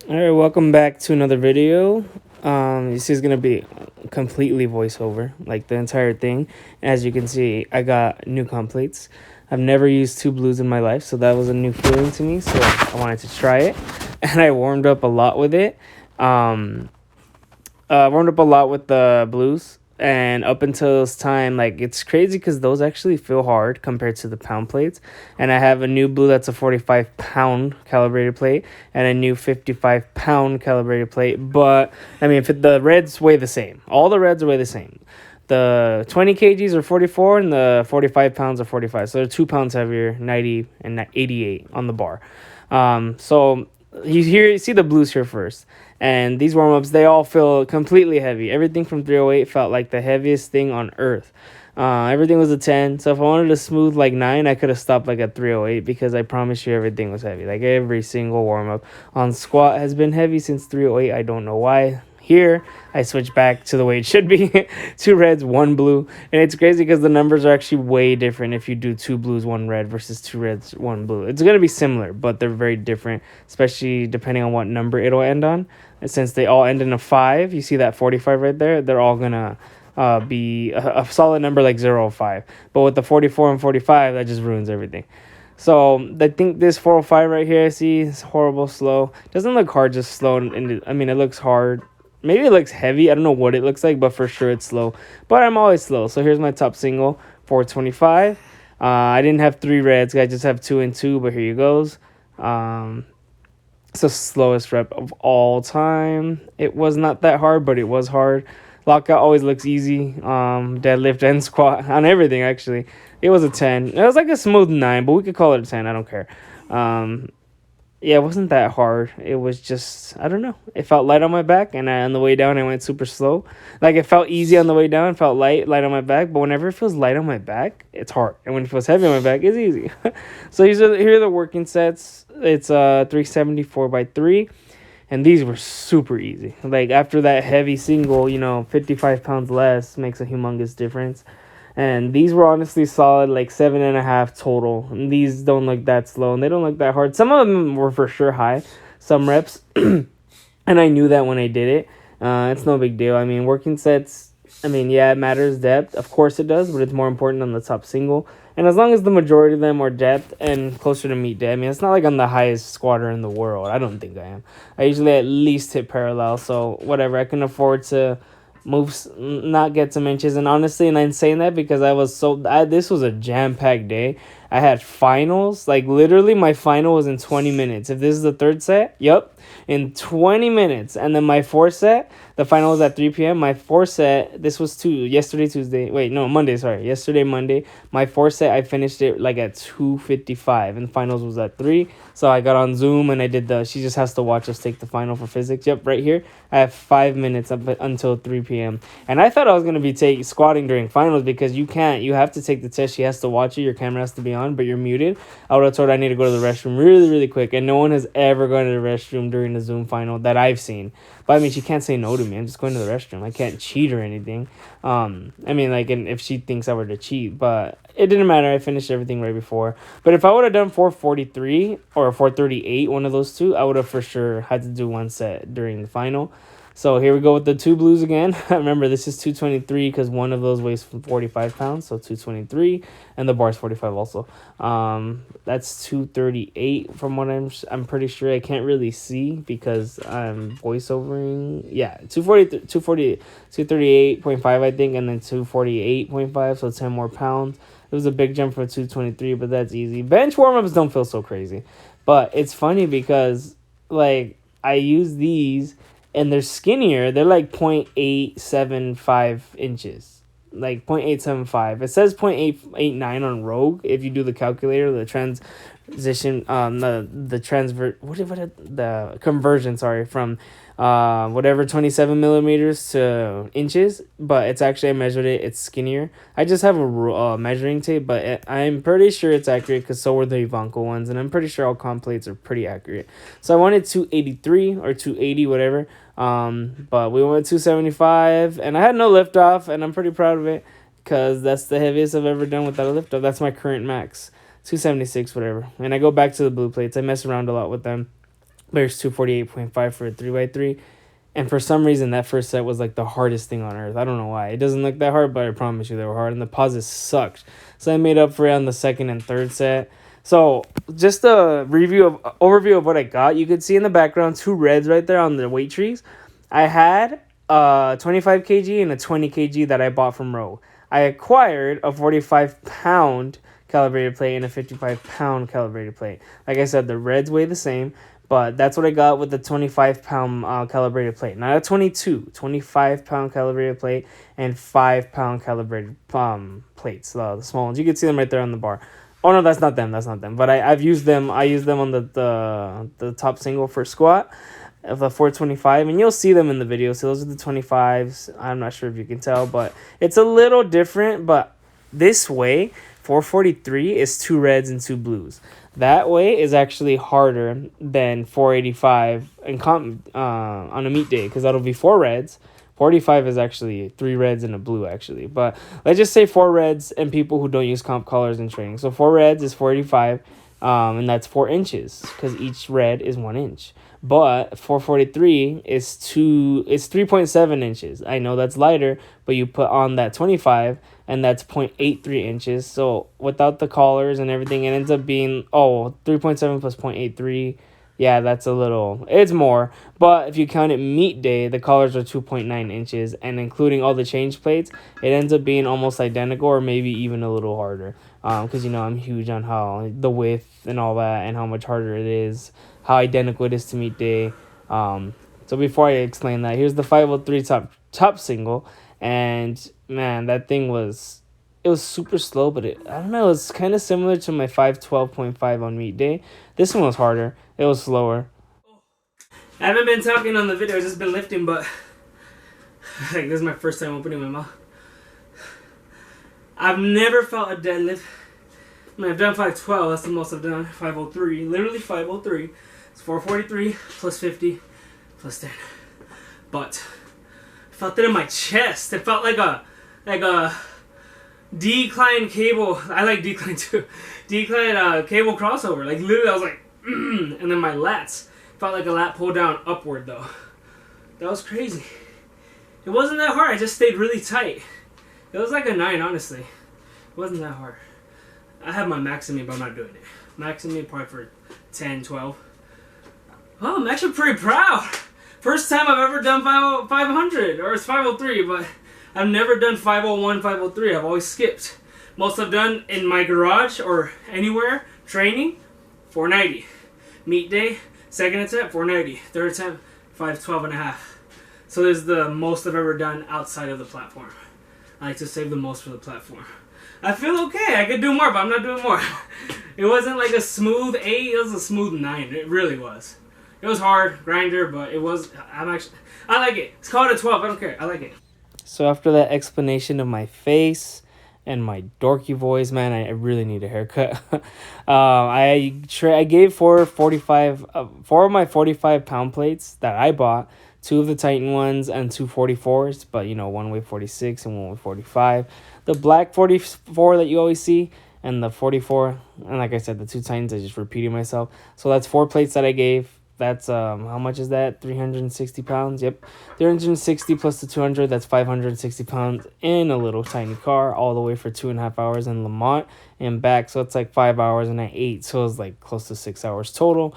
Alright, welcome back to another video. This is gonna be completely voiceover, like the entire thing. As you can see, I got new completes. I've never used two blues in my life, so that was a new feeling to me, so I wanted to try it. And I warmed up a lot with it. Warmed up a lot with the blues, and up until this time, like, it's crazy because those actually feel hard compared to the pound plates. And I have a new blue that's a 45-pound calibrated plate and a new 55-pound calibrated plate. But I mean, the reds weigh the same. All the reds weigh the same. The 20 kgs are 44 and the 45 pounds are 45, so they're 2 pounds heavier, 90 and 88 on the bar. So you see the blues here first. And these warm-ups, they all feel completely heavy. Everything from 308 felt like the heaviest thing on earth. Everything was a 10. So if I wanted to smooth like 9, I could have stopped like at 308 because I promise you everything was heavy. Like every single warm-up on squat has been heavy since 308. I don't know why. Here, I switched back to the way it should be. 2 reds, 1 blue. And it's crazy because the numbers are actually way different if you do 2 blues, 1 red versus 2 reds, 1 blue. It's going to be similar, but they're very different, especially depending on what number it'll end on. And since they all end in a 5, you see that 45 right there, they're all going to be a solid number like 0 or 5. But with the 44 and 45, that just ruins everything. So I think this 405 right here, see, it's horrible slow. Doesn't look hard, just slow. And I mean, it looks hard. Maybe it looks heavy. I don't know what it looks like, but for sure it's slow. But I'm always slow. So here's my top single, 425. I didn't have 3 reds. I just have 2 and 2, but here you goes. It's the slowest rep of all time. It was not that hard, but it was hard. Lockout always looks easy. Deadlift and squat on everything, actually. It was a 10. It was like a smooth 9, but we could call it a 10. I don't care. Yeah, it wasn't that hard. It was just, I don't know. It felt light on my back, and on the way down, I went super slow. Like, it felt easy on the way down, felt light on my back, but whenever it feels light on my back, it's hard. And when it feels heavy on my back, it's easy. So here are the working sets. It's 374 by 3, and these were super easy. Like, after that heavy single, 55 pounds less makes a humongous difference. And these were honestly solid, like 7.5 total. And these don't look that slow, and they don't look that hard. Some of them were for sure high, some reps. And I knew that when I did it. It's no big deal. I mean, working sets, I mean, yeah, it matters depth. Of course it does, but it's more important on the top single. And as long as the majority of them are depth and closer to meet day, I mean, it's not like I'm the highest squatter in the world. I don't think I am. I usually at least hit parallel, so whatever. I can afford to not get some inches. And honestly, and I'm saying that because this was a jam-packed day. I had finals, like literally my final was in 20 minutes. If this is the third set, in 20 minutes. And then my fourth set, the final was at 3 p.m. My fourth set, this was yesterday, Monday. My fourth set, I finished it like at 2:55, and the finals was at 3. So I got on Zoom and I did she just has to watch us take the final for physics. Yep, right here. I have 5 minutes up until 3 p.m. And I thought I was going to be squatting during finals because you have to take the test. She has to watch it. Your camera has to be on, but you're muted. I would have told her I need to go to the restroom really, really quick. And no one has ever gone to the restroom during the Zoom final that I've seen. But I mean, she can't say no to me. I'm just going to the restroom. I can't cheat or anything. I mean, like, and if she thinks I were to cheat, but it didn't matter. I finished everything right before. But if I would have done 443 or 438, one of those two, I would have for sure had to do one set during the final. So here we go with the 2 blues again. Remember, this is 223 because one of those weighs 45 pounds, so 223, and the bar is 45 also. That's 238 from what I'm pretty sure. I can't really see because I'm voiceovering. Yeah, 238.5 I think, and then 248.5, so 10 more pounds. It was a big jump from 223, but that's easy. Bench warm-ups don't feel so crazy. But it's funny because, like, I use these, and they're skinnier. They're like 0.875 inches. Like 0.875. It says 0.889 on Rogue if you do the calculator, the transition, the conversion, from whatever 27 millimeters to inches, but it's actually, I measured it, it's skinnier. I just have a measuring tape, but I'm pretty sure it's accurate because so were the Ivanko ones, and I'm pretty sure all comp plates are pretty accurate. So I wanted 283 or 280, whatever. But we went with 275, and I had no lift off, and I'm pretty proud of it because that's the heaviest I've ever done without a lift off. That's my current max, 276, whatever. And I go back to the blue plates. I mess around a lot with them. There's 248.5 for a 3x3. And for some reason, that first set was like the hardest thing on earth. I don't know why. It doesn't look that hard, but I promise you they were hard. And the pauses sucked. So I made up for it on the second and third set. So just a overview of what I got. You could see in the background 2 reds right there on the weight trees. I had a 25 kg and a 20 kg that I bought from Rogue. I acquired a 45-pound calibrated plate and a 55-pound calibrated plate. Like I said, the reds weigh the same. But that's what I got with the 25-pound calibrated plate. Not a 25-pound calibrated plate and 5-pound calibrated plates, the small ones. You can see them right there on the bar. Oh, no, that's not them. But I've used them. I used them on the top single for squat of the 425. And you'll see them in the video. So those are the 25s. I'm not sure if you can tell. But it's a little different. But this way, 443 is 2 reds and 2 blues. That way is actually harder than 485 on a meet day, because that'll be 4 reds. 45 is actually 3 reds and a blue, actually. But let's just say 4 reds and people who don't use comp colors in training. So 4 reds is 485, and that's 4 inches, because each red is 1 inch. But 443 is 3.7 inches. I know that's lighter, but you put on that 25, and that's 0.83 inches. So without the collars and everything, it ends up being 3.7 plus 0.83. Yeah, it's more. But if you count it meet day, the collars are 2.9 inches, and including all the change plates, it ends up being almost identical, or maybe even a little harder. Because I'm huge on how the width and all that, and how much harder it is, how identical it is to meet day. So before I explain that, here's the 503 top single, and man, that thing was super slow, but I don't know, it's kind of similar to my 512.5 on meet day. This one was harder. It was slower. I haven't been talking on the video, I've just been lifting, but like, this is my first time opening my mouth. I've never felt a deadlift. I mean, I've done 512, that's the most I've done. 503, literally 503. It's 443 plus 50 plus 10. But I felt it in my chest. It felt like a decline cable. I like decline too. Decline cable crossover. Like literally, I was like, and then my lats felt like a lat pull down upward though. That was crazy. It wasn't that hard. I just stayed really tight. It was like a 9, honestly. It wasn't that hard. I have my max in me, but I'm not doing it. Max in me probably for 10, 12. Oh, I'm actually pretty proud. First time I've ever done 500, or it's 503, but I've never done 501, 503. I've always skipped. Most I've done in my garage or anywhere, training, 490. Meet day, second attempt, 490. Third attempt, 512 and a half. So this is the most I've ever done outside of the platform. I like to save the most for the platform. I feel okay. I could do more, but I'm not doing more. It wasn't like a smooth 8. It was a smooth 9. It really was. It was hard, grinder, but it was. I like it. It's called a 12. I don't care. I like it. So after that explanation of my face and my dorky voice, man, I really need a haircut. I gave 4 of my 45-pound plates that I bought. 2 of the Titan ones and 2 44s, but one weighed 46 and one weighed 45. The black 44 that you always see, and the 44, and like I said, the 2 Titans, I just repeated myself. So that's 4 plates that I gave. That's how much is that? 360 pounds. Yep, 360 plus the 200. That's 560 pounds in a little tiny car, all the way for 2.5 hours in Lamont and back. So it's like 5 hours, and I ate, so it was like close to 6 hours total.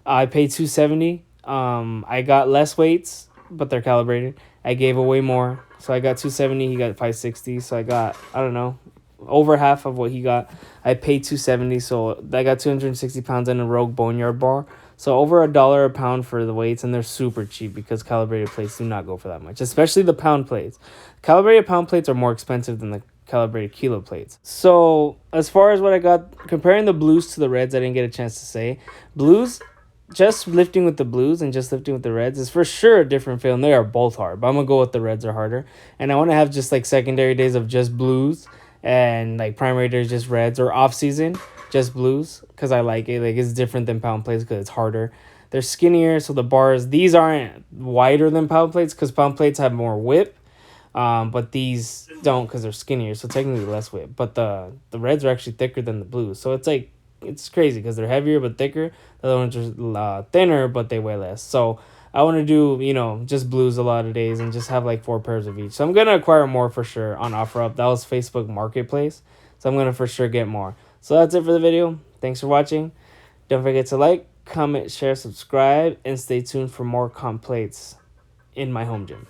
I paid $270. I got less weights, but they're calibrated. I gave away more, so I got $270. He got $560. So I got, I don't know, over half of what he got. I paid $270, so I got 260 pounds in a Rogue Boneyard bar. So over $1 a pound for the weights, and they're super cheap because calibrated plates do not go for that much, especially the pound plates. Calibrated pound plates are more expensive than the calibrated kilo plates. So as far as what I got, comparing the blues to the reds, I didn't get a chance to say. Blues, just lifting with the blues and just lifting with the reds is for sure a different feel, and they are both hard. But I'm going to go with the reds are harder. And I want to have just like secondary days of just blues, and like primary days just reds, or off season just blues, because I like it. Like, it's different than pound plates because it's harder. They're skinnier, so the bars, these aren't wider than pound plates because pound plates have more whip, but these don't because they're skinnier, so technically less whip. But the reds are actually thicker than the blues, so it's like it's crazy because they're heavier but thicker. The other ones are thinner but they weigh less. So I want to do, just blues a lot of days and just have like 4 pairs of each. So I'm going to acquire more for sure on OfferUp. That was Facebook Marketplace. So I'm going to for sure get more. So that's it for the video. Thanks for watching. Don't forget to like, comment, share, subscribe, and stay tuned for more complaints in my home gym.